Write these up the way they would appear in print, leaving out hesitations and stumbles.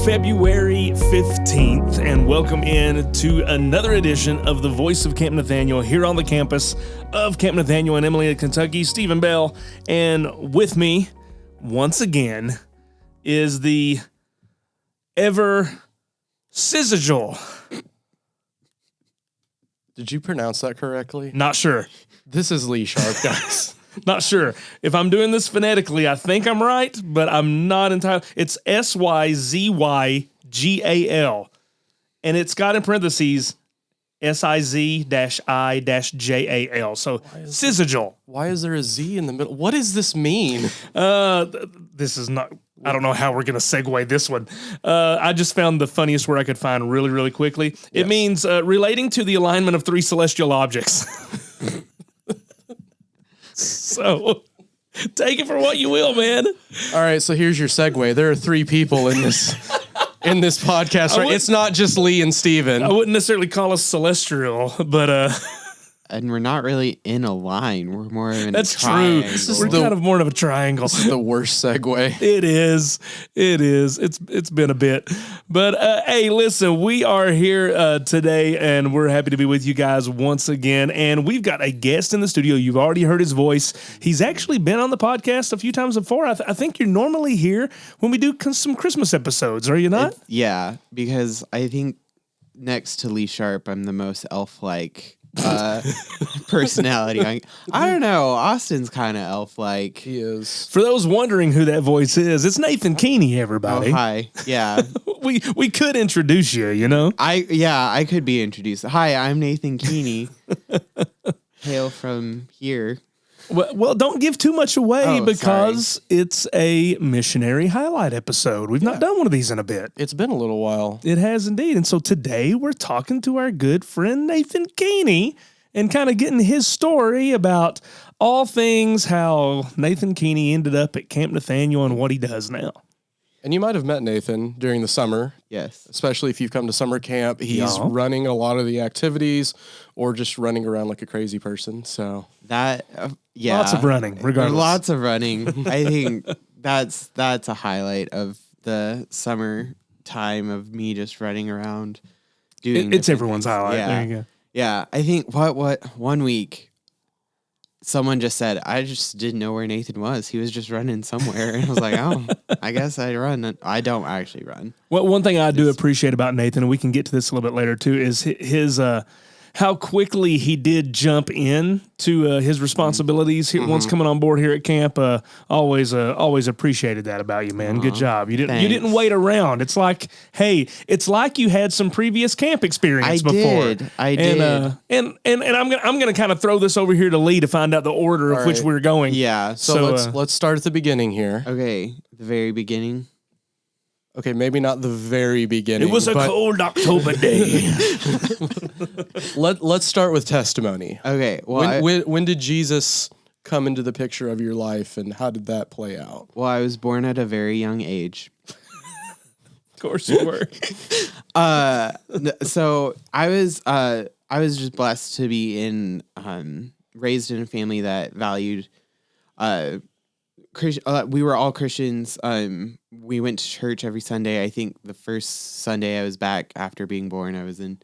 February 15th, and welcome in to another edition of the Voice of Camp Nathanael here on the campus of Camp Nathanael in Emily, Kentucky. Stephen Bell, and with me, once again, is the ever Syzygal. Did you pronounce that correctly? Not sure. This is Lee Sharp, guys. Not sure. If I'm doing this phonetically, I think I'm right, but I'm not entirely. It's Syzygal, and it's got in parentheses Siz-I-Jal. So Syzygal. Why is there a Z in the middle? What does this mean? This is not. I don't know how we're going to segue this one. I just found the funniest word I could find really, really quickly. It means relating to the alignment of three celestial objects. So, take it for what you will, man. All right, so here's your segue. There are three people in this podcast, right? It's not just Lee and Steven. I wouldn't necessarily call us celestial, but and we're not really in a line. We're more in that's a triangle. True. We're kind of more of a triangle. This is the worst segue. It is. It's been a bit. But hey, listen, we are here today, and we're happy to be with you guys once again. And we've got a guest in the studio. You've already heard his voice. He's actually been on the podcast a few times before. I think you're normally here when we do some Christmas episodes, are you not? Yeah, because I think next to Lee Sharp, I'm the most elf-like personality. I don't know. Austin's kind of elf-like. He is. For those wondering who that voice is, it's Nathan Keeney, everybody. Oh, hi. Yeah. we could introduce you, you know? I could be introduced. Hi, I'm Nathan Keeney. Hail from here. Well, don't give too much away because it's a missionary highlight episode. We've not done one of these in a bit. It's been a little while. It has indeed. And so today we're talking to our good friend Nathan Keeney and kind of getting his story about all things how Nathan Keeney ended up at Camp Nathanael and what he does now. And you might have met Nathan during the summer. Yes. Especially if you've come to summer camp. He's running a lot of the activities or just running around like a crazy person. So that, yeah. Lots of running, regardless. Lots of running. I think that's a highlight of the summer time of me just running around doing it's everyone's things. highlight. Yeah. There you go. Yeah. I think what 1 week someone just said, I just didn't know where Nathan was. He was just running somewhere. And I was like, oh, I guess I run. I don't actually run. Well, one thing I do appreciate about Nathan, and we can get to this a little bit later too, is his how quickly he did jump in to his responsibilities once coming on board here at camp. Always appreciated that about you, man. Good job. You didn't wait around. It's like, hey, it's like you had some previous camp experience before. I did. And I'm gonna kind of throw this over here to Lee to find out the order of which we're going. Yeah. So let's start at the beginning here. Okay, the very beginning. Okay, maybe not the very beginning. It was a cold October day. Let's start with testimony. Okay. Well, when did Jesus come into the picture of your life, and how did that play out? Well, I was born at a very young age. Of course you were. So I was just blessed to be raised in a family that valued we were all Christians. We went to church every Sunday. I think the first Sunday I was back after being born, I was in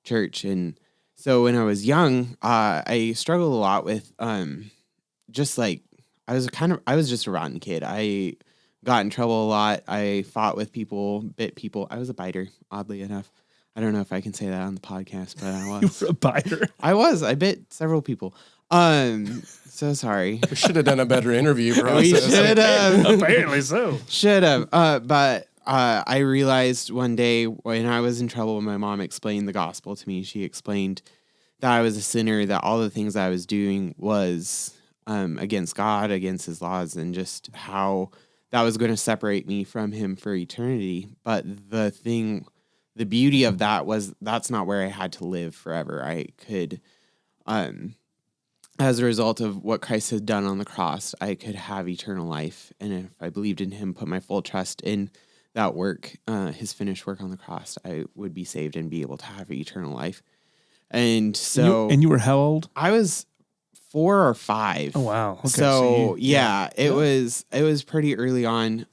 church. And so when I was young, I struggled a lot with just like I was just a rotten kid. I got in trouble a lot. I fought with people, bit people. I was a biter, oddly enough. I don't know if I can say that on the podcast, but I was. You were a biter. I bit several people. So sorry. We should have done a better interview process. We should have. Apparently so. Should have. But I realized one day when I was in trouble, my mom explained the gospel to me. She explained that I was a sinner, that all the things I was doing was against God, against his laws, and just how that was going to separate me from him for eternity. But the beauty of that was that's not where I had to live forever. I could, as a result of what Christ had done on the cross, I could have eternal life. And if I believed in him, put my full trust in that work, his finished work on the cross, I would be saved and be able to have eternal life. And so... And you were how old? I was 4 or 5. Oh, wow. Okay, so it was pretty early on.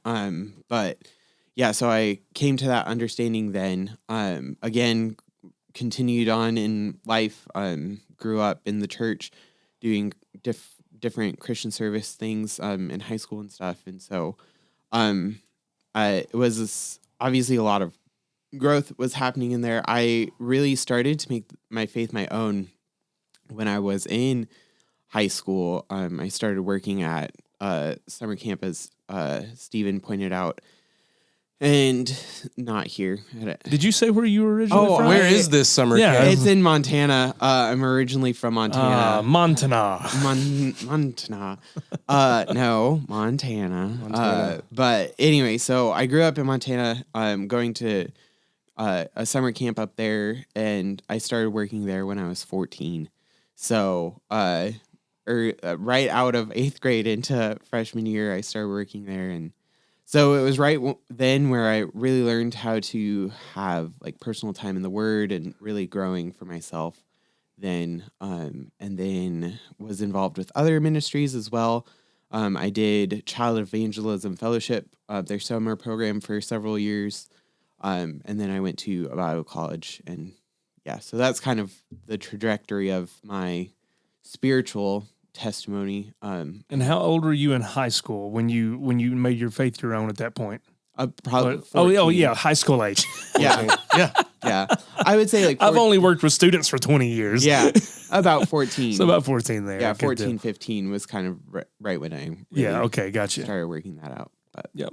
But so I came to that understanding then. Again, continued on in life. Grew up in the church, doing different Christian service things in high school and stuff. And so it was obviously a lot of growth was happening in there. I really started to make my faith my own when I was in high school. I started working at summer camp, as Stephen pointed out, and not here. Did you say where you were originally from? Where is this summer camp? It's in Montana. I'm originally from Montana. Montana. Montana. No, Montana. But anyway, so I grew up in Montana. I'm going to a summer camp up there, and I started working there when I was 14. So right out of 8th grade into freshman year, I started working there. And so it was right then where I really learned how to have like personal time in the Word and really growing for myself then. And then was involved with other ministries as well. I did Child Evangelism Fellowship, their summer program for several years. And then I went to a Bible college, and so that's kind of the trajectory of my spiritual testimony. And how old were you in high school when you made your faith your own at that point? Probably. High school age. Yeah. I would say like I've only worked with students for 20 years. Yeah, about 14. So about 14 there. Yeah, 14, 15 was kind of right when I gotcha. started working that out. But. Yep.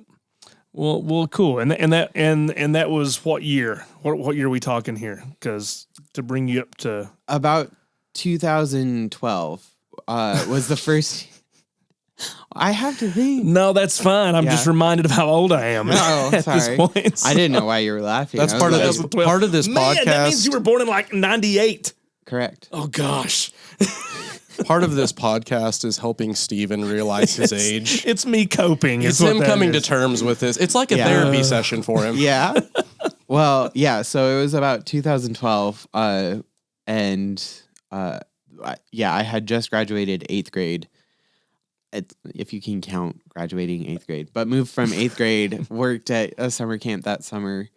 Well, cool. And that was what year? What year are we talking here? Because to bring you up to about 2012 was the first. I have to think. No, that's fine. I'm just reminded of how old I am. Oh, at sorry. This point. I didn't know why you were laughing. That's part of this. Part of this podcast. That means you were born in like 98. Correct. Oh gosh. Part of this podcast is helping Stephen realize his age. It's me coping. It's him coming to terms with this. It's like a therapy session for him. Yeah. Well, yeah. So it was about 2012, and I had just graduated 8th grade. If you can count graduating 8th grade, but moved from 8th grade, worked at a summer camp that summer,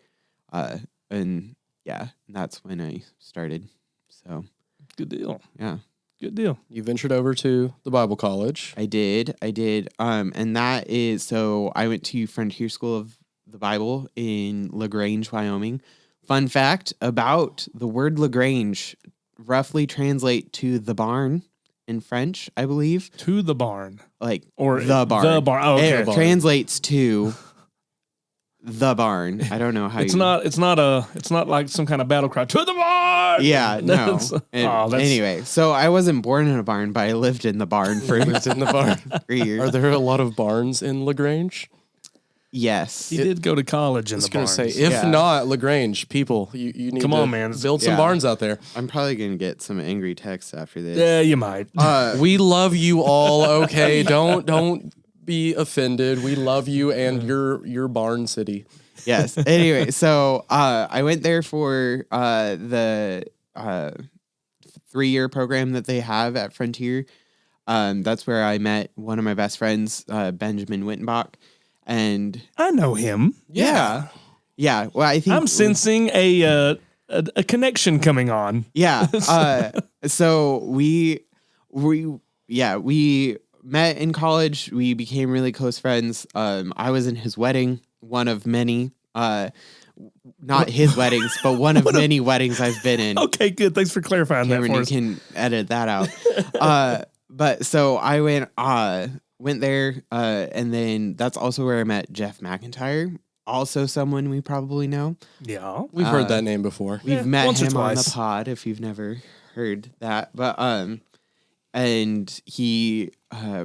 and that's when I started. So good deal. Yeah. Good deal. You ventured over to the Bible college. I did. And that is, so I went to Frontier School of the Bible in LaGrange, Wyoming. Fun fact about the word LaGrange, roughly translate to the barn in French, I believe. To the barn. Like, or the barn. The barn. Oh, okay. It translates to the barn. I don't know how it's not like some kind of battle cry. To the barn! Yeah, no. Anyway, so I wasn't born in a barn, but I lived in the barn for 3 years. Are there a lot of barns in LaGrange? Yes. He did go to college in the barns. I was going to say, if not, LaGrange, people, you need to build some barns out there. I'm probably going to get some angry texts after this. Yeah, you might. We love you all, okay? Don't be offended. We love you and your barn city. Yes. Anyway, so I went there for the 3-year program that they have at Frontier. That's where I met one of my best friends, Benjamin Wittenbach. And I know him. Yeah. Well, I think I'm sensing a connection coming on. Yeah. So we met in college. We became really close friends. I was in his wedding, one of many. Not his weddings, but one of many weddings I've been in. Okay, good. Thanks for clarifying Cameron, that for us. You can edit that out. But so I went there, and then that's also where I met Jeff McIntyre, also someone we probably know. Yeah. We've heard that name before. We've met him on the pod, if you've never heard that. But and he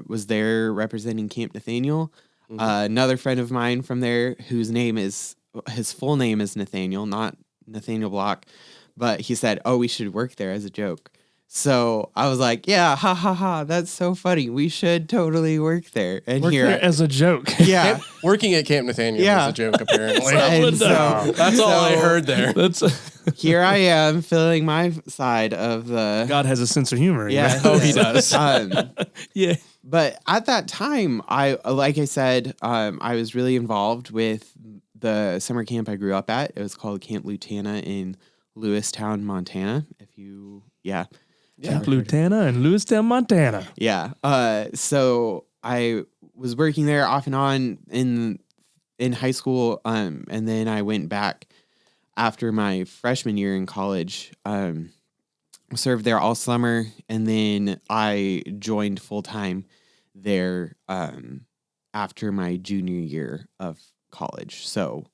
was there representing Camp Nathanael. Mm-hmm. Another friend of mine from there, his full name is Nathanael, not Nathaniel Block, but he said, "Oh, we should work there," as a joke. So I was like, "Yeah, ha ha ha, that's so funny. We should totally work there." And work here there as a joke. Yeah, working at Camp Nathanael is a joke, apparently. That's all I heard there. Here I am filling my side of the. God has a sense of humor. Yeah, he does. Yeah. But at that time, I was really involved with the summer camp I grew up at. It was called Camp Nathanael in Lewistown, Montana. Camp Nathanael in Lewistown, Montana. Yeah. So I was working there off and on in high school. And then I went back after my freshman year in college. Served there all summer, and then I joined full time there after my junior year of college. So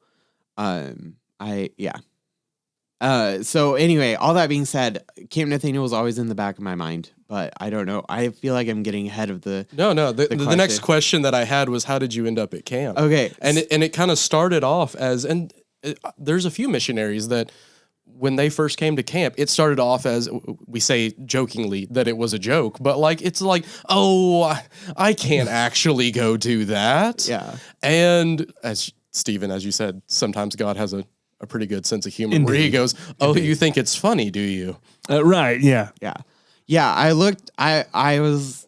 so anyway, all that being said, Camp Nathanael was always in the back of my mind, but I don't know. I feel like I'm getting ahead of the The next question that I had was, how did you end up at camp? Okay. And it kind of started off as, there's a few missionaries that when they first came to camp, it started off as, we say jokingly that it was a joke, but like, it's like, oh, I can't actually go do that. Yeah. And as Stephen, as you said, sometimes God has a pretty good sense of humor where he goes, oh, you think it's funny, do you? Right. Yeah. Yeah. Yeah. I was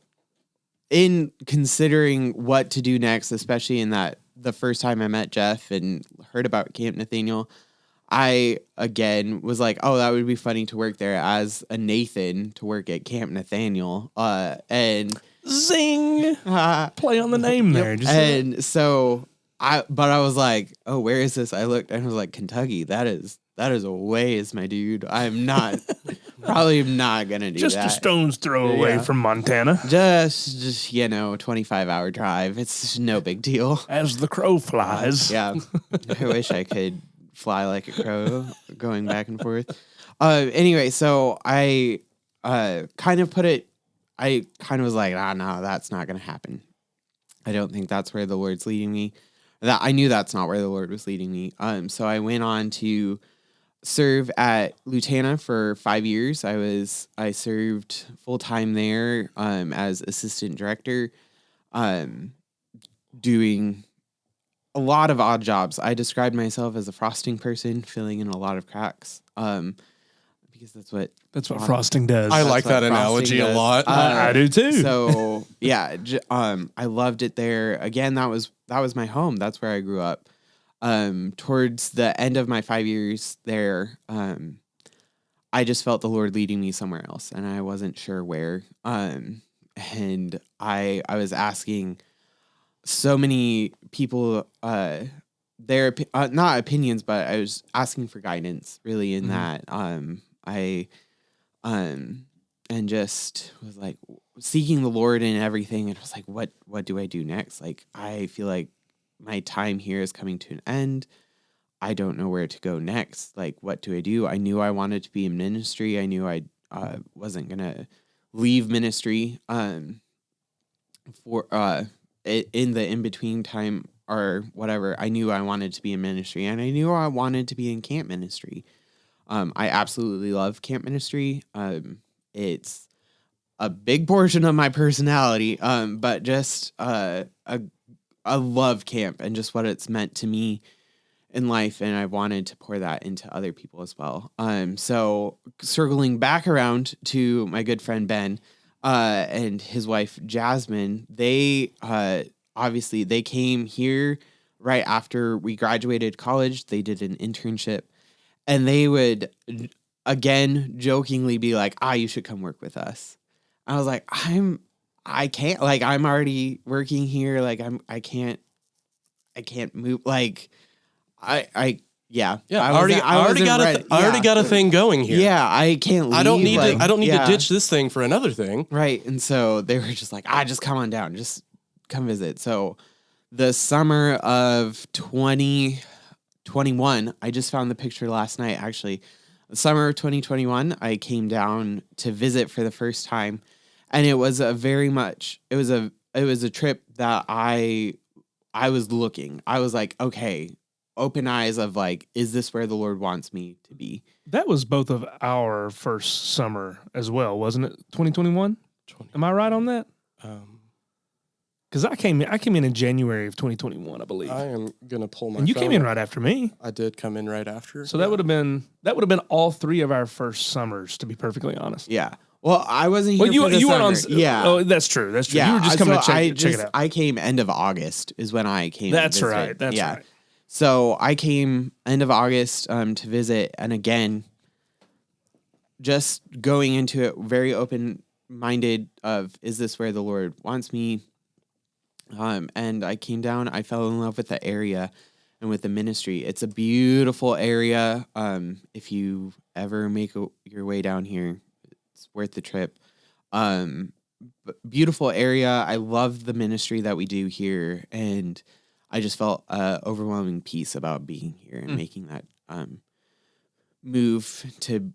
in considering what to do next, especially in that the first time I met Jeff and heard about Camp Nathanael. I, again, was like, oh, that would be funny to work there as a Nathan to work at Camp Nathanael. And zing, play on the name there. And so I was like, oh, where is this? I looked and I was like, Kentucky, that is a ways, my dude. I'm not, probably not going to do just that. Just a stone's throw away from Montana. Just 25-hour drive. It's no big deal. As the crow flies. Yeah. I wish I could fly like a crow going back and forth. Anyway, so I kind of was like, no, that's not going to happen. I don't think that's where the Lord's leading me. That I knew that's not where the Lord was leading me. So I went on to serve at Lutana for 5 years. I served full time there as assistant director, doing a lot of odd jobs. I described myself as a frosting person, filling in a lot of cracks. Because that's what frosting does. I like that analogy a lot. I do too. So yeah, I loved it there. Again, that was my home. That's where I grew up. Towards the end of my 5 years there, I just felt the Lord leading me somewhere else, and I wasn't sure where. And I was asking so many people their not opinions, but I was asking for guidance really in that. And just was like seeking the Lord in everything, and I was like, what do I do next? Like, I feel like my time here is coming to an end. I don't know where to go next. Like, what do I do? I knew I wanted to be in ministry. I knew I wasn't gonna leave ministry for in the in-between time or whatever. I knew I wanted to be in ministry, and I knew I wanted to be in camp ministry. I absolutely love camp ministry. It's a big portion of my personality, but just I love camp and just what it's meant to me in life, and I wanted to pour that into other people as well. So circling back around to my good friend Ben and his wife Jasmine, they obviously they came here right after we graduated college. They did an internship, and they would again jokingly be like, you should come work with us. I was like, I can't, like, I'm already working here. Like, I can't move. Like, I already got a thing going here. Yeah, I can't leave. I don't need to ditch this thing for another thing. Right. And so they were just like, just come on down, just come visit. So the summer of 2021, I just found the picture last night, actually. The summer of 2021, I came down to visit for the first time, and it was a trip that I was looking. I was like, okay, open eyes of like, is this where the Lord wants me to be? That was both of our first summer as well, wasn't it? 2021? Am I right on that? Because I came in January of 2021, I believe. I am gonna pull my. And you phone came in up. right after me. I did come in right after. So that would have been all three of our first summers, to be perfectly honest. Yeah. Well, I wasn't here. Well, you weren't on. Yeah. Oh, that's true. That's true. Yeah. You were just coming to check it out. I came end of August is when I came. That's right. That's right. So I came end of August to visit, and again, just going into it very open-minded of, is this where the Lord wants me? And I came down, I fell in love with the area and with the ministry. It's a beautiful area. If you ever make your way down here, it's worth the trip. Beautiful area. I love the ministry that we do here, and I just felt overwhelming peace about being here and making that move to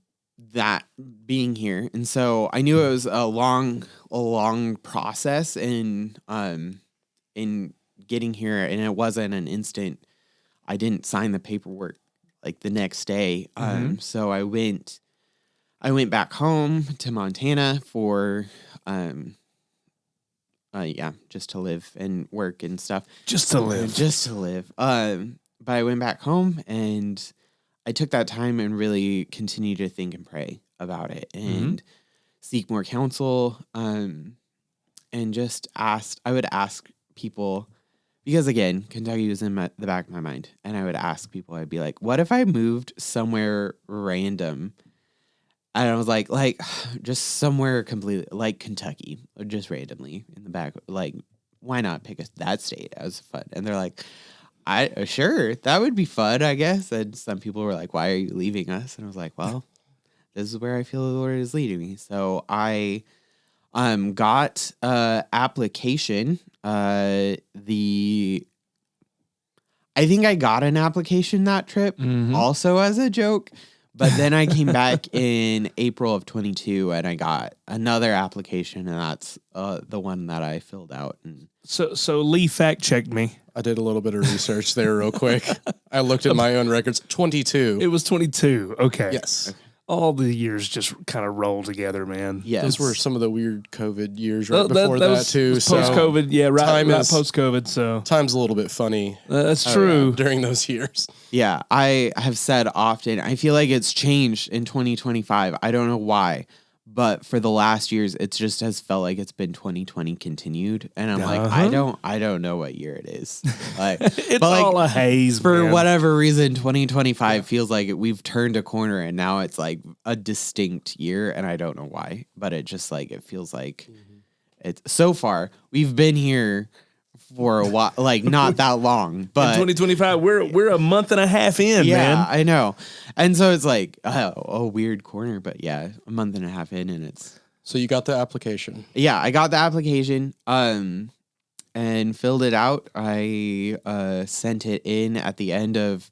that being here. And so I knew it was a long process in getting here, and it wasn't an instant. I didn't sign the paperwork like the next day. So I went back home to Montana for just to live and work and stuff. Just to live. But I went back home, and I took that time and really continued to think and pray about it and seek more counsel. And just I would ask people, because again, Kentucky was in the back of my mind, and I would ask people, I'd be like, what if I moved somewhere random? And I was like just somewhere completely like Kentucky, or just randomly in the back. Like, why not pick that state as fun? And they're like, sure, that would be fun, I guess. And some people were like, why are you leaving us? And I was like, well, this is where I feel the Lord is leading me. So I got application. I think I got an application that trip also as a joke. But then I came back in April of 22, and I got another application, and that's the one that I filled out. And So Lee fact checked me. I did a little bit of research there real quick. I looked at my own records. 22. It was 22. Okay. Yes. Okay. All the years just kind of roll together, man. yes, Those were some of the weird COVID years right before that too. Was post-COVID, yeah, right post-COVID. So time's a little bit funny. That's true. During those years. Yeah, I have said often, I feel like it's changed in 2025. I don't know why, but for the last years, it just has felt like it's been 2020 continued, and I'm like, I don't know what year it is. Like, it's all a haze for whatever reason. 2025 feels like we've turned a corner, and now it's like a distinct year, and I don't know why, but it just like it feels like it's so far we've been here for a while, like not that long, but in 2025 we're a month and a half in, yeah, man. I know. And so it's like a weird corner, but yeah, a month and a half in, and it's so you got the application. Yeah, I got the application and filled it out. I sent it in at the end of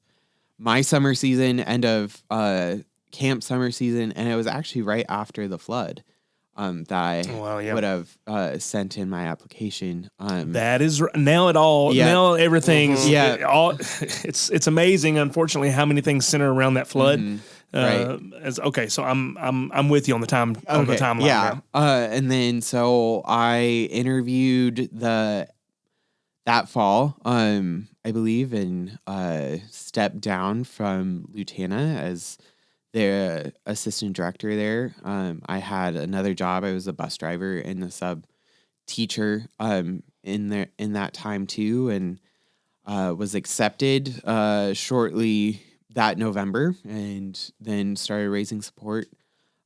my summer season, end of camp summer season, and it was actually right after the flood. That I would have sent in my application. That is now everything's it's amazing. Unfortunately, how many things center around that flood. Right. So I'm with you on the timeline. Yeah. And then so I interviewed that fall, I believe, and stepped down from Lieutenant as their assistant director there. I had another job. I was a bus driver and a sub teacher in that time too, and was accepted shortly that November, and then started raising support.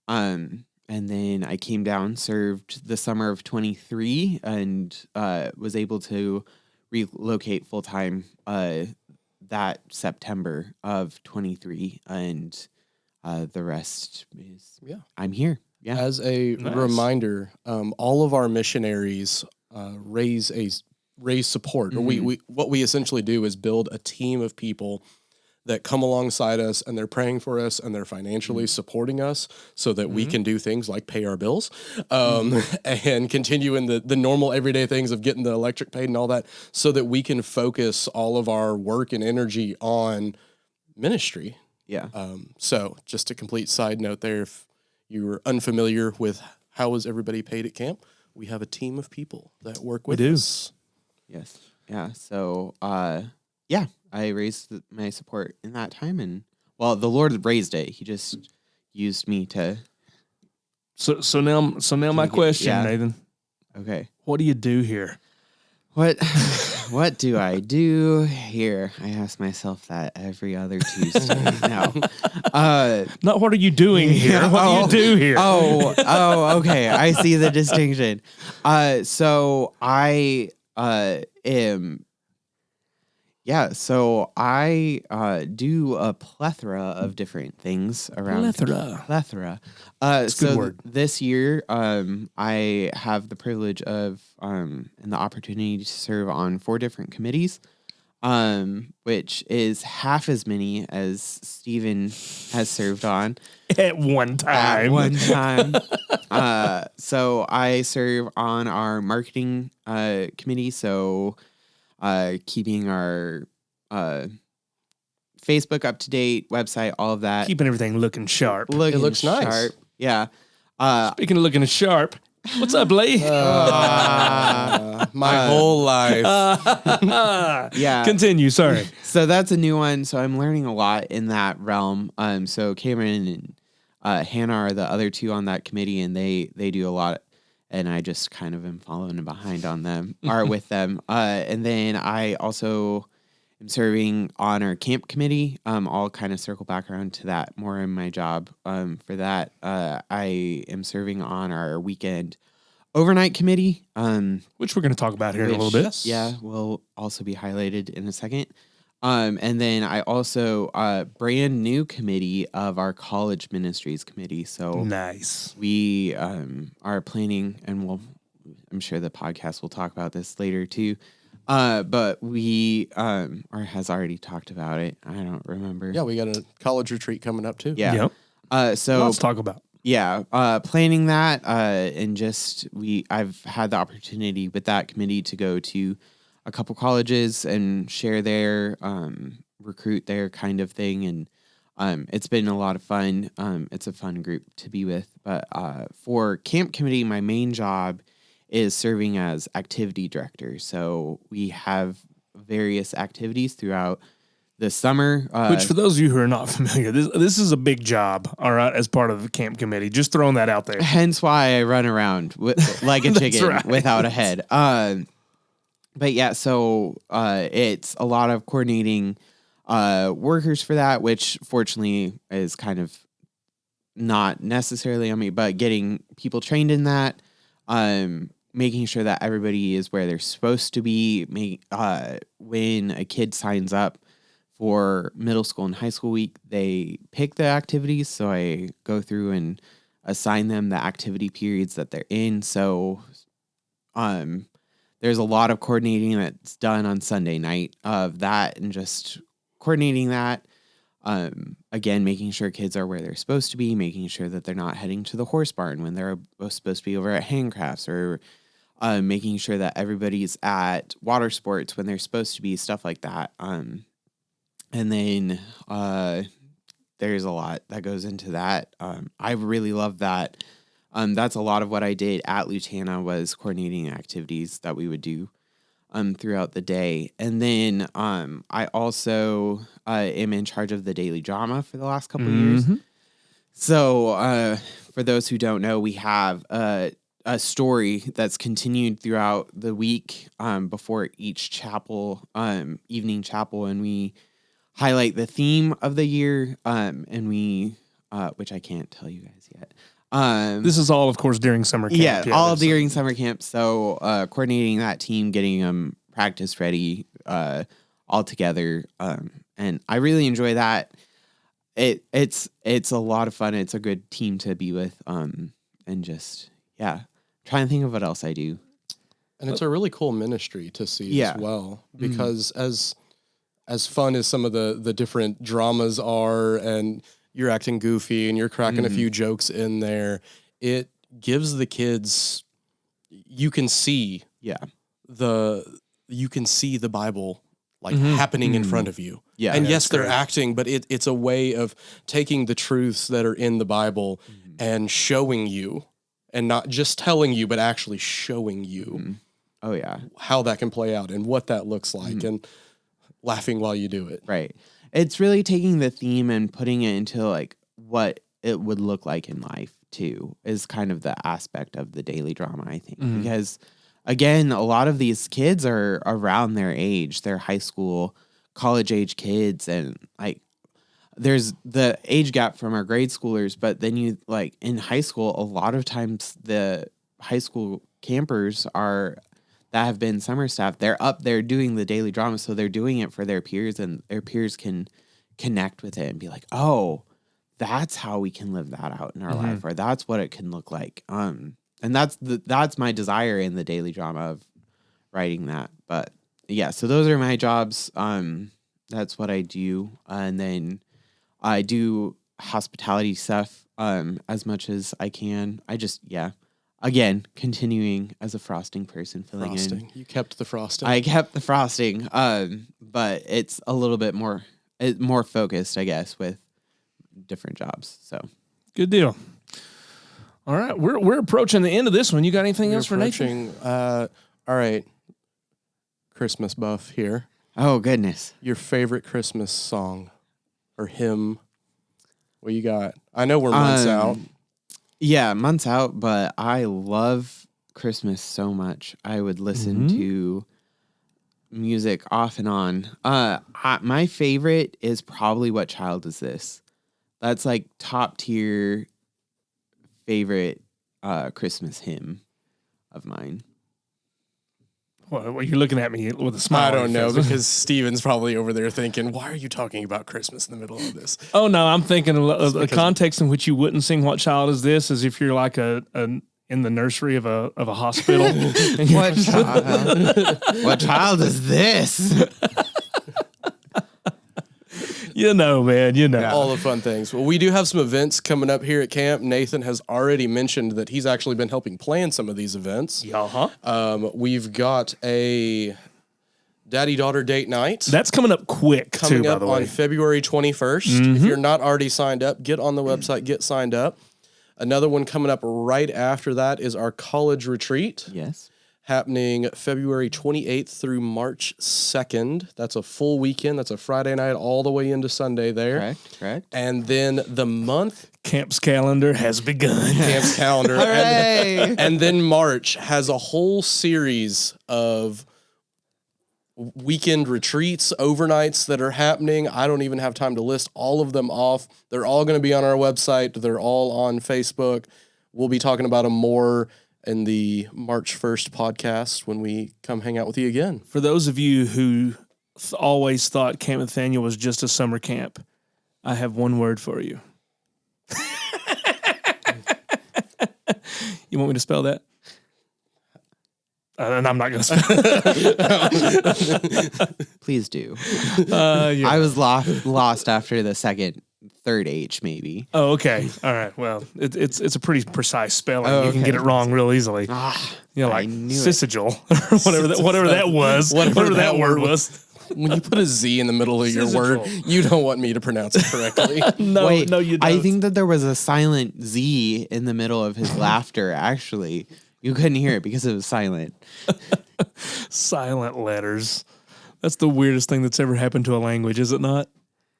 And then I came down, served the summer of 23, and was able to relocate full time that September of 23, and the rest is I'm here. Yeah. As a reminder, all of our missionaries raise support. Or we what we essentially do is build a team of people that come alongside us, and they're praying for us, and they're financially supporting us so that we can do things like pay our bills and continue in the normal everyday things of getting the electric paid and all that, so that we can focus all of our work and energy on ministry. Yeah. So just a complete side note there, if you were unfamiliar with how is everybody paid at camp, we have a team of people that work with us. Yes. Yeah. So, I raised my support in that time, and the Lord raised it. He just used me to. So now my question, Nathan. Okay. What do you do here? What? what do I do here? I ask myself that every other Tuesday. No. Not what are you doing here? What do you do here? Okay. I see the distinction. So I am. Yeah, so I do a plethora of different things around. Plethora. That's a good word. This year, I have the privilege of and the opportunity to serve on 4 different committees, which is half as many as Stephen has served on At one time. So I serve on our marketing committee. So keeping our Facebook up to date, website, all of that. Keeping everything looking sharp. It looks nice. Yeah. Speaking of looking sharp, what's up, Lee? My whole life. Yeah. Continue. Sorry. So that's a new one. So I'm learning a lot in that realm. So Cameron and Hannah are the other 2 on that committee, and they do a lot. And I just kind of am following behind on them or with them. And then I also am serving on our camp committee. I'll kind of circle back around to that more in my job. For that, I am serving on our weekend overnight committee. Which we're going to talk about here in a little bit. Yeah, will also be highlighted in a second. And then I also brand new committee of our college ministries committee. So nice. We are planning, and I'm sure the podcast will talk about this later too. But we or has already talked about it. I don't remember. Yeah, we got a college retreat coming up too. Yeah. Yep. So let's talk about. Yeah, planning that, and just I've had the opportunity with that committee to go to a couple colleges and share their recruit their kind of thing, and it's been a lot of fun. It's a fun group to be with. But for camp committee, my main job is serving as activity director. So we have various activities throughout the summer. Which, for those of you who are not familiar, this is a big job, all right, as part of the camp committee. Just throwing that out there. Hence why I run around like a chicken right. without a head. But yeah, so it's a lot of coordinating workers for that, which fortunately is kind of not necessarily on me, but getting people trained in that, making sure that everybody is where they're supposed to be. When a kid signs up for middle school and high school week, they pick the activities. So I go through and assign them the activity periods that they're in. So there's a lot of coordinating that's done on Sunday night of that, and just coordinating that. Again, making sure kids are where they're supposed to be, making sure that they're not heading to the horse barn when they're supposed to be over at handcrafts, or making sure that everybody's at water sports when they're supposed to be, stuff like that. And then there's a lot that goes into that. I really love that. That's a lot of what I did at Lutana, was coordinating activities that we would do throughout the day. And then I also am in charge of the daily drama for the last couple of years. So for those who don't know, we have a story that's continued throughout the week before each chapel, evening chapel, and we highlight the theme of the year, and we, which I can't tell you guys yet. This is all, of course, during summer camp. Yeah, all during summer camp. So coordinating that team, getting them practice ready, all together, and I really enjoy that. It's a lot of fun. It's a good team to be with, and just trying to think of what else I do. And it's a really cool ministry to see as well, because as fun as some of the different dramas are, and you're acting goofy and you're cracking a few jokes in there, it gives the kids, you can see the Bible like happening in front of you. Yeah. And yes, they're acting, but it's a way of taking the truths that are in the Bible and showing you, and not just telling you, but actually showing you how that can play out and what that looks like, and laughing while you do it. Right. It's really taking the theme and putting it into like what it would look like in life too, is kind of the aspect of the daily drama, I think. Because again, a lot of these kids are around their age. They're high school, college age kids. And like, there's the age gap from our grade schoolers. But then you like in high school, a lot of times the high school campers that have been summer staff, they're up there doing the daily drama. So they're doing it for their peers, and their peers can connect with it and be like, oh, that's how we can live that out in our life, or that's what it can look like. And that's my desire in the daily drama of writing that. But yeah, so those are my jobs. That's what I do. And then I do hospitality stuff as much as I can. Again, continuing as a frosting person, filling in. You kept the frosting. I kept the frosting, but it's a little bit more focused, I guess, with different jobs. So good deal. All right, we're approaching the end of this one. You got anything else for Nathan? All right, Christmas buff here. Oh goodness, Your favorite Christmas song or hymn? What you got? I know we're months out. Yeah, months out, but I love Christmas so much. I would listen to music off and on. My favorite is probably What Child Is This? That's like top tier favorite Christmas hymn of mine. Well, you're looking at me with a smile. I don't know, because Steven's probably over there thinking, why are you talking about Christmas in the middle of this? Oh, no, I'm thinking of a context in which you wouldn't sing What Child Is This as if you're like in the nursery of a hospital. What child is this? You know, man, you know. All the fun things. Well, we do have some events coming up here at camp. Nathan has already mentioned that he's actually been helping plan some of these events. We've got a daddy-daughter date night. That's coming up quick, coming too, by up the way. on February 21st. If you're not already signed up, get on the website, get signed up. Another one coming up right after that is our college retreat. Yes. Happening February 28th through March 2nd. That's a full weekend. That's a Friday night all the way into Sunday there. Correct. And then the month... Camp's calendar has begun. Camp's calendar. Hooray! And then March has a whole series of weekend retreats, overnights that are happening. I don't even have time to list all of them off. They're all going to be on our website. They're all on Facebook. We'll be talking about them more in the March 1st podcast when we come hang out with you again. For those of you who always thought Camp Nathanael was just a summer camp, I have one word for you. You want me to spell that? And I'm not going to spell it. Please do. Yeah. I was lost after the third H, maybe. Oh, okay. All right. Well, it's a pretty precise spelling. Oh, You can okay. get it wrong real easily. You know, like I knew it. syzygal or whatever that was. Whatever that word was. When you put a Z in the middle of your word, you don't want me to pronounce it correctly. No, Wait, no, you don't. I think that there was a silent Z in the middle of his laughter, actually. You couldn't hear it because it was silent. Silent letters. That's the weirdest thing that's ever happened to a language, is it not?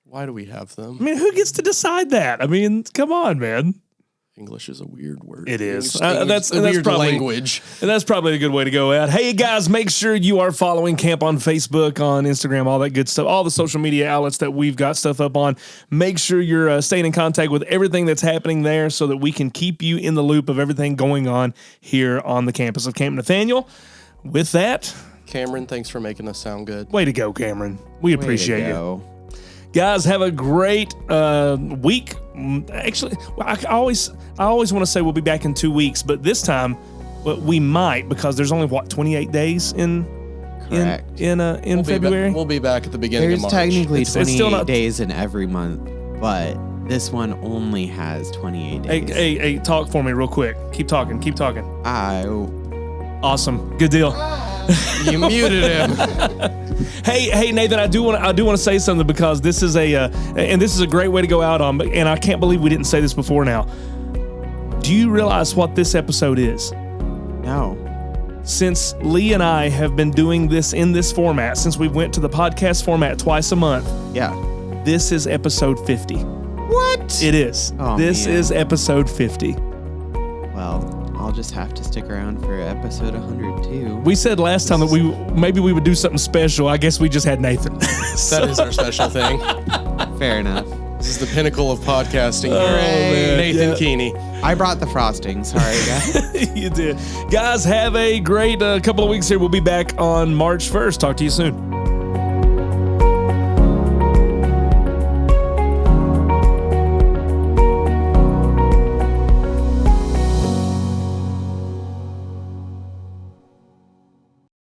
Why do we have them? I mean, who gets to decide that? I mean, come on, man. English is a weird word. It is. That's a weird probably, language. And that's probably a good way to go out. Hey, guys, make sure you are following Camp on Facebook, on Instagram, all that good stuff, all the social media outlets that we've got stuff up on. Make sure you're staying in contact with everything that's happening there so that we can keep you in the loop of everything going on here on the campus of Camp Nathanael. With that, Cameron, thanks for making us sound good. way to go, Cameron. We appreciate you. Go. Guys, have a great week. Actually, I always want to say we'll be back in 2 weeks, but this time we might, because there's only 28 days in February. We'll be back at the beginning There's of March. technically It's 28 still not- days in every month, but this one only has 28 days. Hey, talk for me real quick. Keep talking. Awesome. Good deal. You muted him. Hey, Nathan, I do want to say something, because this is a great way to go out on, and I can't believe we didn't say this before now. Do you realize what this episode is? No. Since Lee and I have been doing this in this format, since we went to the podcast format twice a month, Yeah. this is episode 50. What? It is. Oh, This man. is episode 50. Well, I'll I'll just have to stick around for episode 102. We said last time that we would do something special. I guess we just had Nathan. That is our special thing. Fair enough. This is the pinnacle of podcasting. man. Nathan Yeah. Keeney. I brought the frosting. Sorry, guys. You did. Guys, have a great couple of weeks here. We'll be back on March 1st. Talk to you soon.